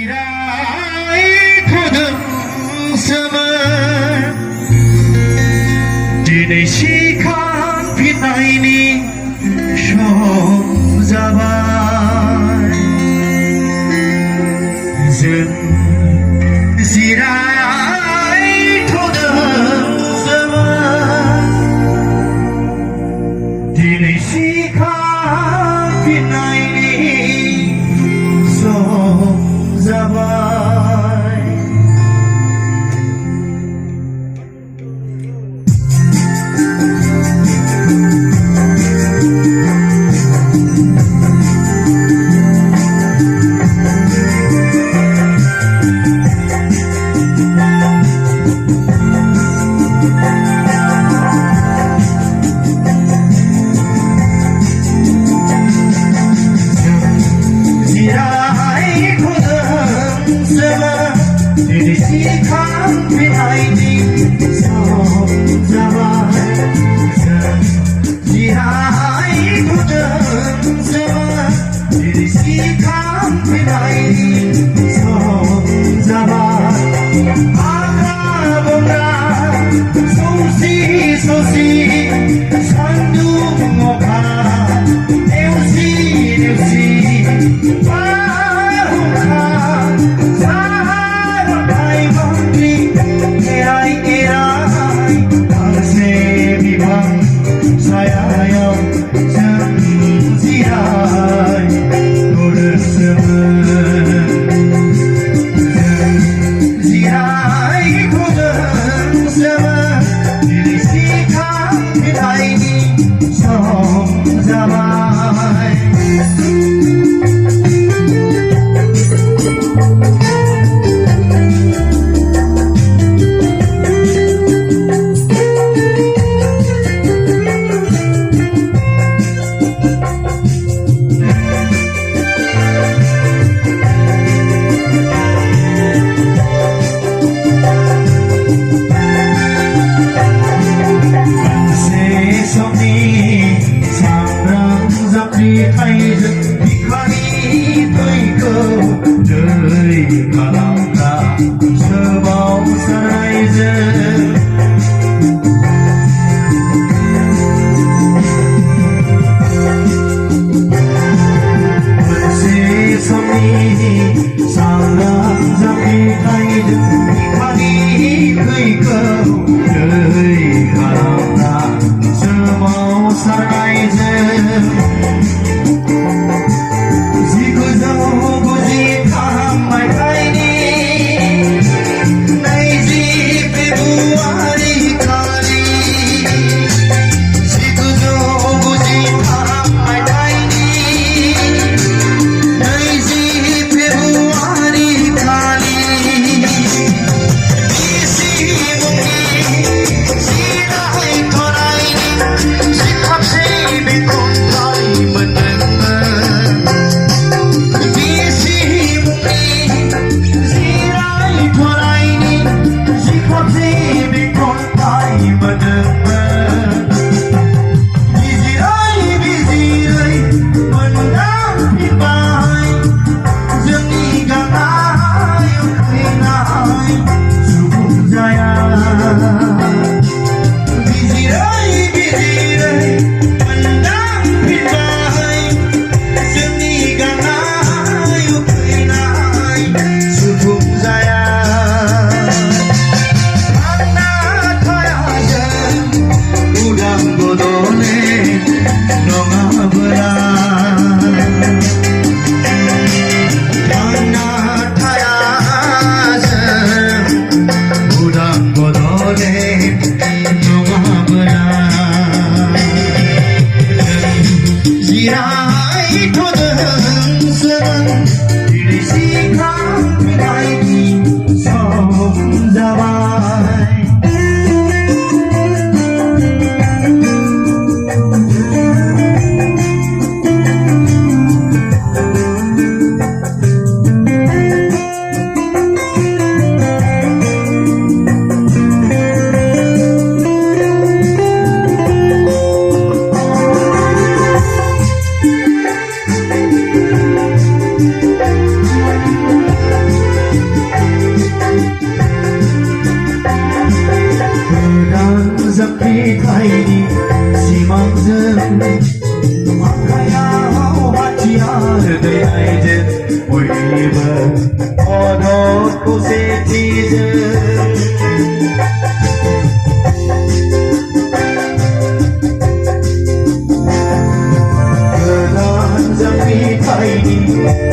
지라이 고등섬은 दिनै सिखां फिननायनि सम जाबाय जों जिरायथ'दोंसोमोन दिनै सिखां फिननायनि सम जाबाय दिनै सिखां फिननायनि सम जाबाय जों जिरायथ'दोंसोमोन दिनै सिखां फिननायनि सम जाबाय हाग्रा बंग्रा सौसि सौसि सान्दुं अखा नेवसि नेवसि 사야여 정지라이 노릇스문 정지라이 고등스문 디리시카 피다이니 성자마이 하이든 비카리 떠이고 đời 가랑다 서바우 사라이즈 세상이 사랑잡이 하이든 비카리 떠이고 đời 가랑다 서바우 사라이즈 어떤 곳에 짖은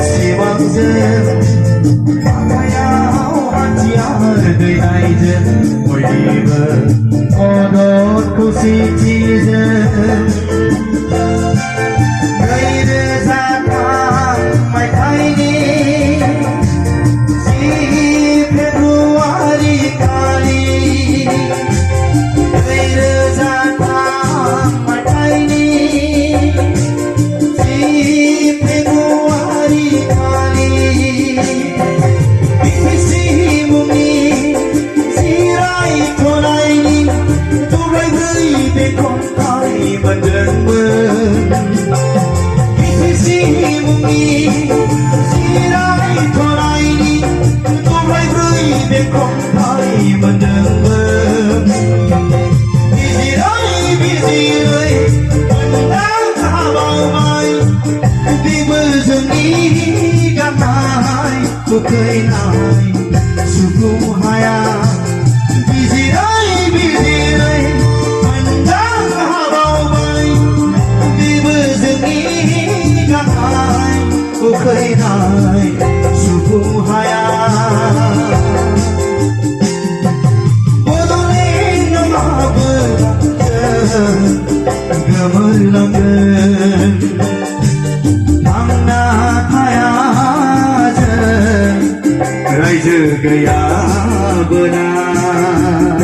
希望着他要喊家的对待着我一个我的故事记着Gairah zatang mai kaini si Februari kali Gairah zatang mai kaini si Februari kali Bisi mumi si rai thonai ni tu rai rai be kon tai ban đơn mơ không thấy mình đừng mơ vì gì ơi mình đã xa bao mai vì mơ dừng đi cả mai cuộc cười này suku haya vì gì ơi mình đã xa bao mai vì mơ dừng đi cả mai cuộc cười này suku haya Gemerlangan Tangna kayaja Raja gaya benar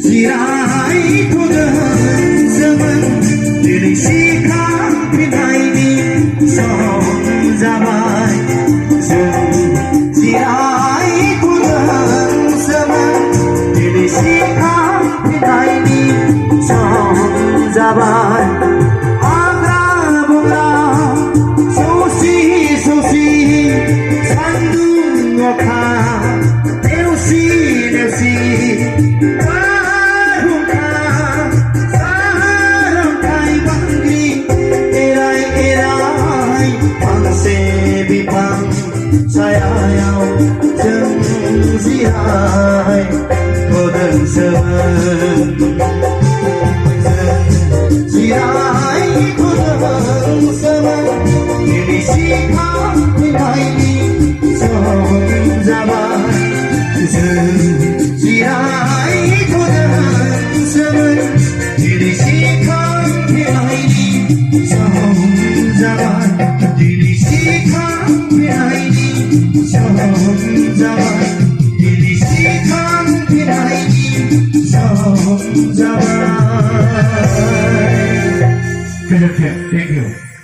Zirai tudan zaman Diri sikap pinai di Song zaman Zirai tudan zaman Diri sikap pinai di Song zaman Agra-bunga Susi Sandung oka Neusi Warungka Sarangkai banggi Erai Pangse bipang Sayayau Jeng zihai Kodeng semen Zirai kodeng semen Diri sikap pinai di Song zaman Zirai kodeng semen Diri sikap pinai di Song zaman Diri sikap pinai di Song zaman Diri sikap pinai di Song zaman Thank you.